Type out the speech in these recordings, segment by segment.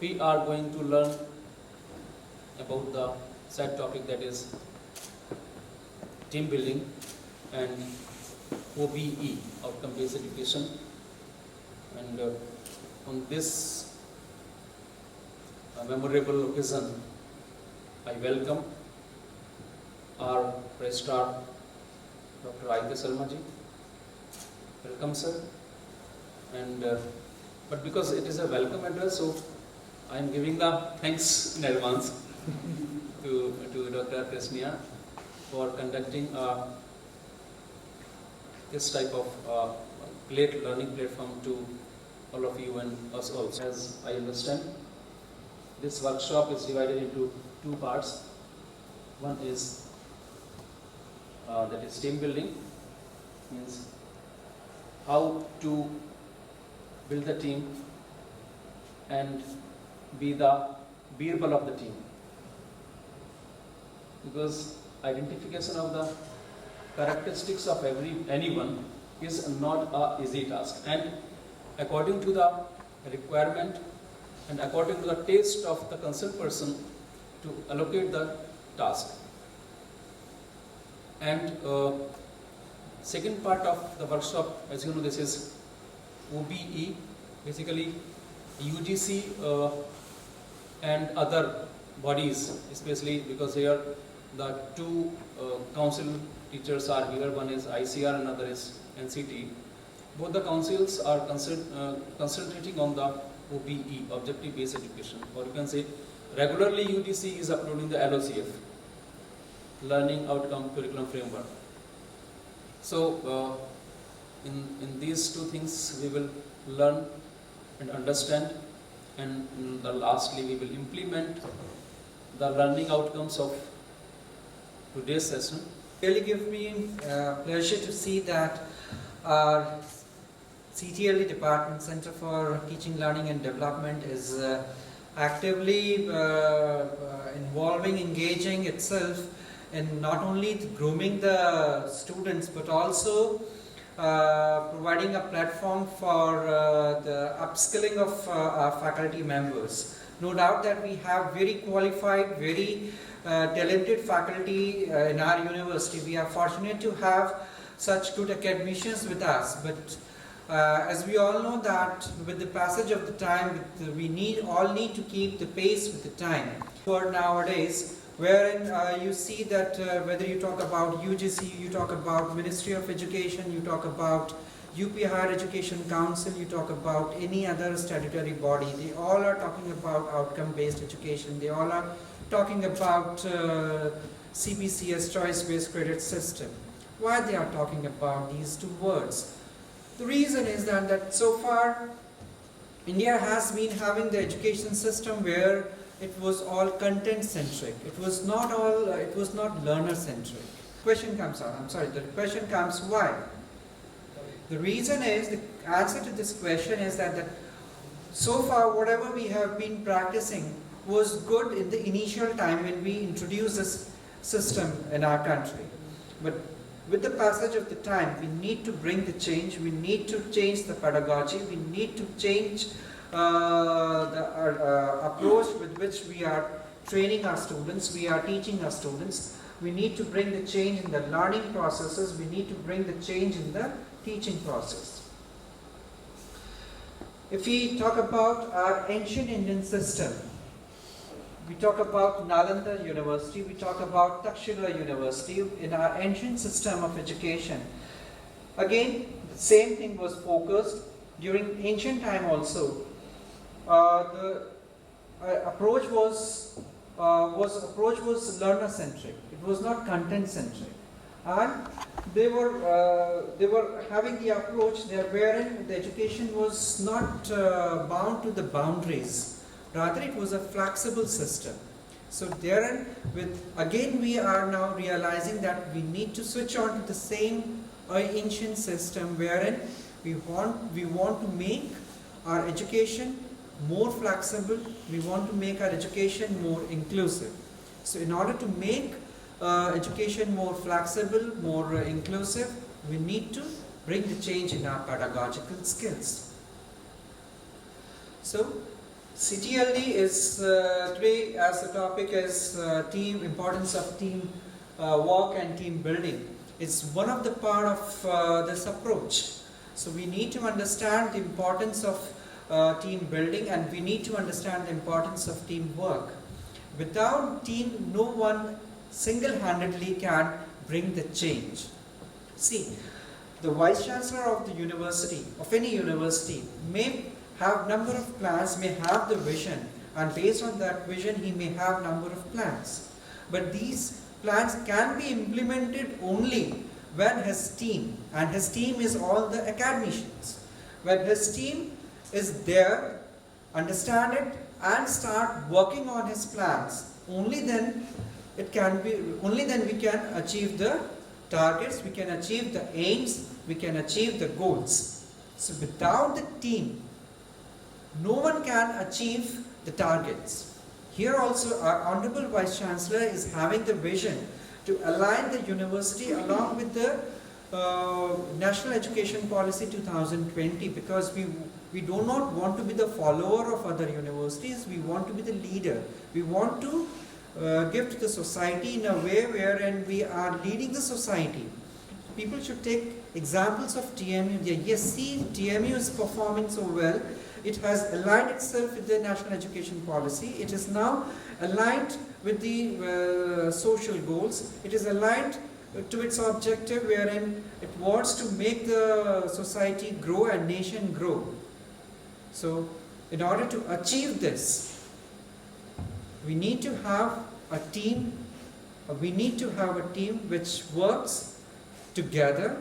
we are going to learn about the sad topic, that is team building and OBE, outcome based education. And on this memorable occasion, I welcome our registrar, Dr. I.K. Sharma ji. Welcome, sir. And but because it is a welcome address, so I am giving the thanks in advance to Dr. Krishnia for conducting this type of learning platform to all of you and us also. As I understand, this workshop is divided into two parts. One is that is team building, means how to build the team and be the Birbal of the team. Because identification of the characteristics of anyone is not an easy task, and according to the requirement and according to the taste of the concerned person to allocate the task. And second part of the workshop, as you know, this is OBE, basically UGC and other bodies, especially because here the two council teachers are here. One is ICR and another is NCT. Both the councils are concentrating on the OBE, objective based education, or you can say regularly UGC is uploading the LOCF, learning outcome curriculum framework. So in these two things we will learn and understand, and lastly we will implement the learning outcomes of today's session. Really give me pleasure to see that our CTLE department, Center for Teaching, Learning and Development, is actively engaging itself in not only grooming the students but also providing a platform for the upskilling of our faculty members. No doubt that we have very qualified, very talented faculty in our university. We are fortunate to have such good academicians with us, but as we all know that with the passage of the time, we all need to keep the pace with the time. For nowadays, wherein you see that whether you talk about UGC, you talk about Ministry of Education, you talk about UP Higher Education Council, you talk about any other statutory body, they all are talking about outcome-based education. They all are talking about CBCS, choice-based credit system. Why they are talking about these two words? The reason is that so far India has been having the education system where it was all content-centric. It was not learner-centric. Question comes out. The question comes why? The reason is, the answer to this question is that so far whatever we have been practicing was good in the initial time when we introduced this system in our country. But with the passage of the time, we need to bring the change. We need to change the pedagogy. We need to change the approach with which we are training our students, we are teaching our students. We need to bring the change in the learning processes. We need to bring the change in the teaching process. If we talk about our ancient Indian system, we talk about Nalanda University, we talk about Takshila University. In our ancient system of education, again the same thing was focused during ancient time also. The approach was learner-centric. It was not content-centric, and they were having the approach there wherein the education was not bound to the boundaries. Rather, it was a flexible system. So therein, we are now realizing that we need to switch on to the same ancient system wherein we want to make our education more flexible. We want to make our education more inclusive. So in order to make education more flexible, more inclusive, we need to bring the change in our pedagogical skills. So CTLD is today, as the topic is importance of team work and team building. It's one of the part of this approach. So we need to understand the importance of team building, and we need to understand the importance of teamwork. Without team, no one single-handedly can bring the change. See, the Vice Chancellor of the university, of any university, may have number of plans, may have the vision, and based on that vision he may have number of plans. But these plans can be implemented only when his team, and his team is all the academicians, when his team is there, understand it and start working on his plans, only then we can achieve the targets, we can achieve the aims, we can achieve the goals. So without the team, no one can achieve the targets. Here also our Honorable Vice Chancellor is having the vision to align the university along with the National Education Policy 2020, because we do not want to be the follower of other universities, we want to be the leader. We want to give to the society in a way wherein we are leading the society. People should take examples of TMU. Yes, see, TMU is performing so well. It has aligned itself with the National Education Policy. It is now aligned with the social goals. It is aligned to its objective wherein it wants to make the society grow and nation grow. So, in order to achieve this, we need to have a team. We need to have a team which works together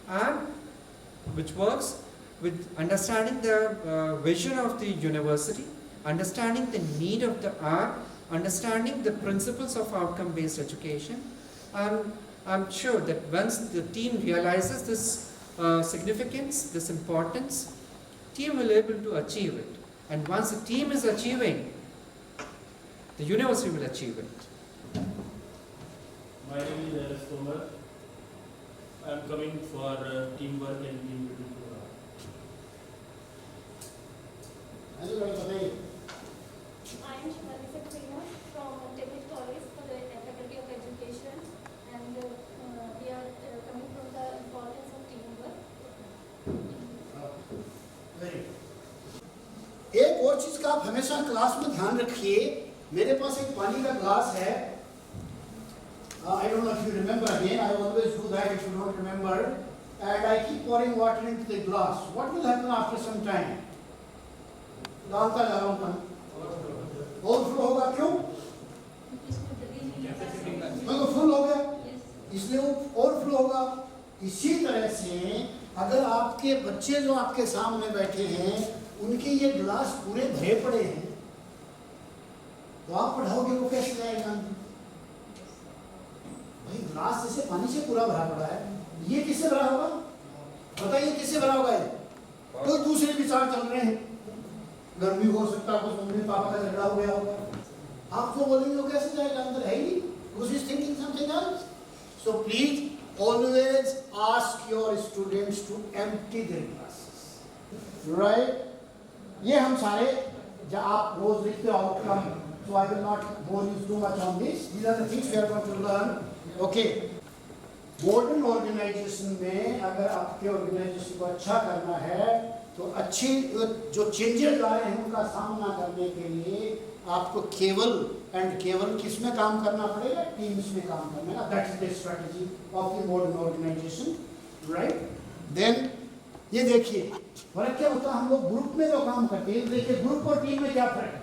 and which works with understanding the vision of the university, understanding the need of the hour, understanding the principles of outcome-based education. I'm sure that once the team realizes this significance, this importance, team will be able to achieve it. And once the team is achieving, the university will achieve it. My name is Aras Tomar. I am coming for teamwork and team building program. I am Shivani Saxena from Technical College for the Faculty of Education, and we are coming from the importance of teamwork. एक और चीज का आप हमेशा class में ध्यान रखिए. मेरे पास एक पानी का ग्लास है. I don't know if you remember again. I always do that if you don't remember. And I keep pouring water into the glass. What will happen after some time? डालता जा रहा हूँ पानी. ओवरफ्लो होगा क्यों? तो full हो गया, इसलिए वो ओवरफ्लो होगा. इसी तरह से अगर आपके बच्चे जो आपके सामने बैठे हैं उनके ये गिलास पूरे भरे पड़े हैं, तो आप पढ़ाओगे वो कैसे जाएगा? भाई गिलास जैसे पानी से पूरा भरा पड़ा है, ये किससे भरा होगा? बताइए किससे भरा होगा? ये कोई दूसरे विचार चल रहे हैं. गर्मी हो सकता है, कुछ मम्मी पापा का झगड़ा हो गया होगा. आप तो बोलेंगे वो कैसे जाएगा? अंदर है ही. Who's is thinking something else? So please always ask your students to empty their glasses. Right? ये हम सारे जब आप रोज लिखते हो outcome, so I will not bore you too much on this. These are the things we are going to learn. Okay. Modern organisation में अगर आपके ऑर्गेनाइजेशन को अच्छा करना है तो अच्छी जो चेंजेस आ रहे हैं उनका सामना करने के लिए आपको केवल किस में काम करना पड़ेगा? टीम्स में काम करना है. That is the strategy of the modern organisation. Right. Then ये देखिए फर्क क्या होता है. हम लोग ग्रुप में जो काम करते हैं, देखिए ग्रुप और टीम में क्या फर्क है.